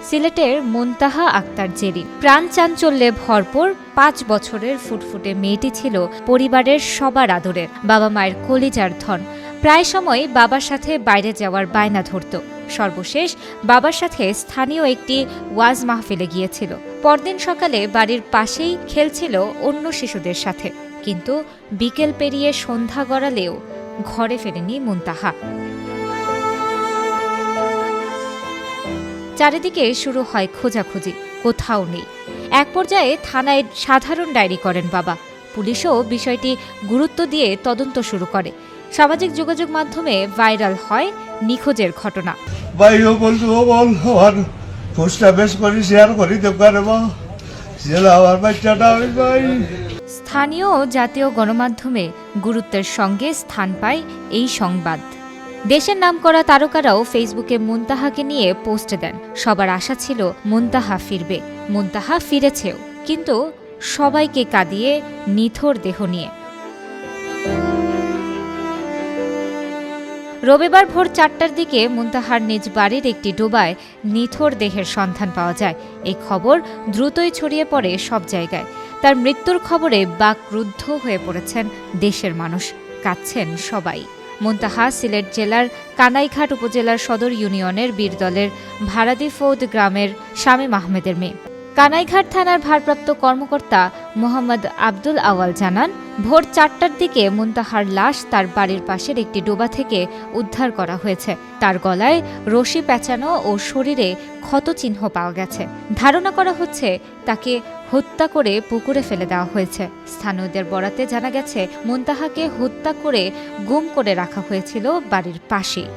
সিলেটের মুনতাহা আক্তার জেরি প্রাণ চাঞ্চল্যে ভরপুর ৫ বছরের ফুটফুটে মেয়েটি ছিল পরিবারের সবার আদরের, বাবা মায়ের কলিজার ধন। প্রায় সময় বাবার সাথে বাইরে যাওয়ার বায়না ধরত। সর্বশেষ বাবার সাথে স্থানীয় একটি ওয়াজ মাহফিলে গিয়েছিল। পরদিন সকালে বাড়ির পাশেই খেলছিল অন্য শিশুদের সাথে, কিন্তু বিকেল পেরিয়ে সন্ধ্যা গড়ালেও ঘরে ফেরেনি মুনতাহা। চারিদিকে শুরু হয় খোঁজাখুঁজি, কোথাও নেই। এক পর্যায়ে থানায় সাধারণ ডায়েরি করেন বাবা। পুলিশও বিষয়টি গুরুত্ব দিয়ে তদন্ত শুরু করে। সামাজিক যোগাযোগ মাধ্যমে ভাইরাল হয় নিখোঁজের ঘটনা। স্থানীয় ও জাতীয় গণমাধ্যমে গুরুত্বের সঙ্গে স্থান পায় এই সংবাদ। দেশের নামকরা তারকারাও ফেসবুকে মুনতাহাকে নিয়ে পোস্ট দেন। সবার আশা ছিল মুনতাহা ফিরবে। মুনতাহা ফিরেছেও, কিন্তু সবাইকে কাঁদিয়ে নিথর দেহ নিয়ে। রবিবার ভোর ৪টার দিকে মুনতাহার নিজ বাড়ির একটি ডোবায় নিথর দেহের সন্ধান পাওয়া যায়। এই খবর দ্রুতই ছড়িয়ে পড়ে সব জায়গায়। তার মৃত্যুর খবরে বাকরুদ্ধ হয়ে পড়েছেন দেশের মানুষ, কাঁদছেন সবাই। মুনতাহা সিলেট জেলার কানাইঘাট উপজেলার সদর ইউনিয়নের বীরদলের ভাড়াদিফৌদ গ্রামের শামীম আহমেদের মেয়ে। কানাইঘাট থানার ভারপ্রাপ্ত কর্মকর্তা মোহাম্মদ আব্দুল আওয়াল জানান, ভোর ৪টার দিকে মুনতাহার লাশ তার বাড়ির পাশের একটি ডোবা থেকে উদ্ধার করা হয়েছে। তার গলায় রশি পেঁচানো ও শরীরে ক্ষতচিহ্ন পাওয়া গেছে। ধারণা করা হচ্ছে তাকে হত্যা করে পুকুরে ফেলে দেওয়া হয়েছে। স্থানীয়দের বরাতে জানা গেছে, মুনতাহাকে হত্যা করে গুম করে রাখা হয়েছিল বাড়ির পাশেই।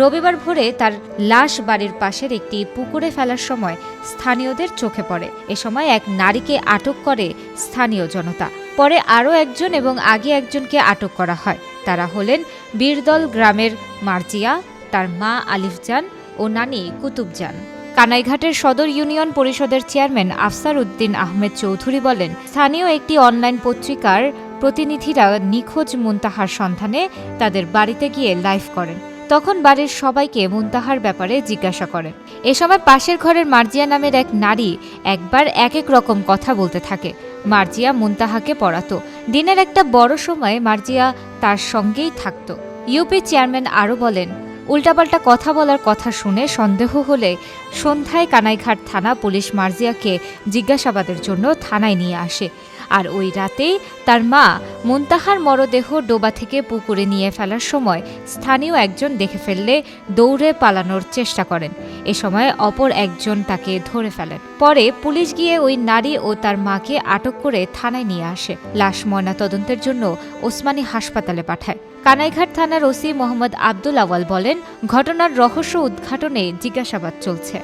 রবিবার ভোরে তার লাশ বাড়ির পাশের একটি পুকুরে ফেলার সময় স্থানীয়দের চোখে পড়ে। এ সময় এক নারীকে আটক করে স্থানীয় জনতা। পরে আরও একজন এবং আগে একজনকে আটক করা হয়। তারা হলেন বীরদল গ্রামের মার্জিয়া, তার মা আলিফজান ও নানি কুতুবজান। কানাইঘাটের সদর ইউনিয়ন পরিষদের চেয়ারম্যান আফসার উদ্দিন আহমেদ চৌধুরী বলেন, স্থানীয় একটি অনলাইন পত্রিকার প্রতিনিধিরা নিখোঁজ মুনতাহার সন্ধানে তাদের বাড়িতে গিয়ে লাইভ করেন। তখন বাড়ির সবাইকে মুনতাহার ব্যাপারে জিজ্ঞাসা করেন। এ সময় পাশের ঘরের মার্জিয়া নামের এক নারী একবার এক এক রকম কথা বলতে থাকে। মার্জিয়া মুনতাহাকে পড়াতো। দিনের একটা বড় সময় মার্জিয়া তার সঙ্গেই থাকত। ইউপি চেয়ারম্যান আরও বলেন, উল্টাপাল্টা কথা বলার কথা শুনে সন্দেহ হলে সন্ধ্যায় কানাইঘাট থানা পুলিশ মার্জিয়াকে জিজ্ঞাসাবাদের জন্য থানায় নিয়ে আসে। আর ওই রাতেই তার মা মুনতাহার মরদেহ ডোবা থেকে পুকুরে নিয়ে ফেলার সময় স্থানীয় একজন দেখে ফেললে দৌড়ে পালানোর চেষ্টা করেন। এ সময় অপর একজন তাকে ধরে ফেলেন। পরে পুলিশ গিয়ে ওই নারী ও তার মাকে আটক করে থানায় নিয়ে আসে। লাশ ময়নাতদন্তের জন্য ওসমানী হাসপাতালে পাঠায়। কানাইঘাট থানার ওসি মোহাম্মদ আব্দুল আওয়াল বলেন, ঘটনার রহস্য উদ্ঘাটনে জিজ্ঞাসাবাদ চলছে।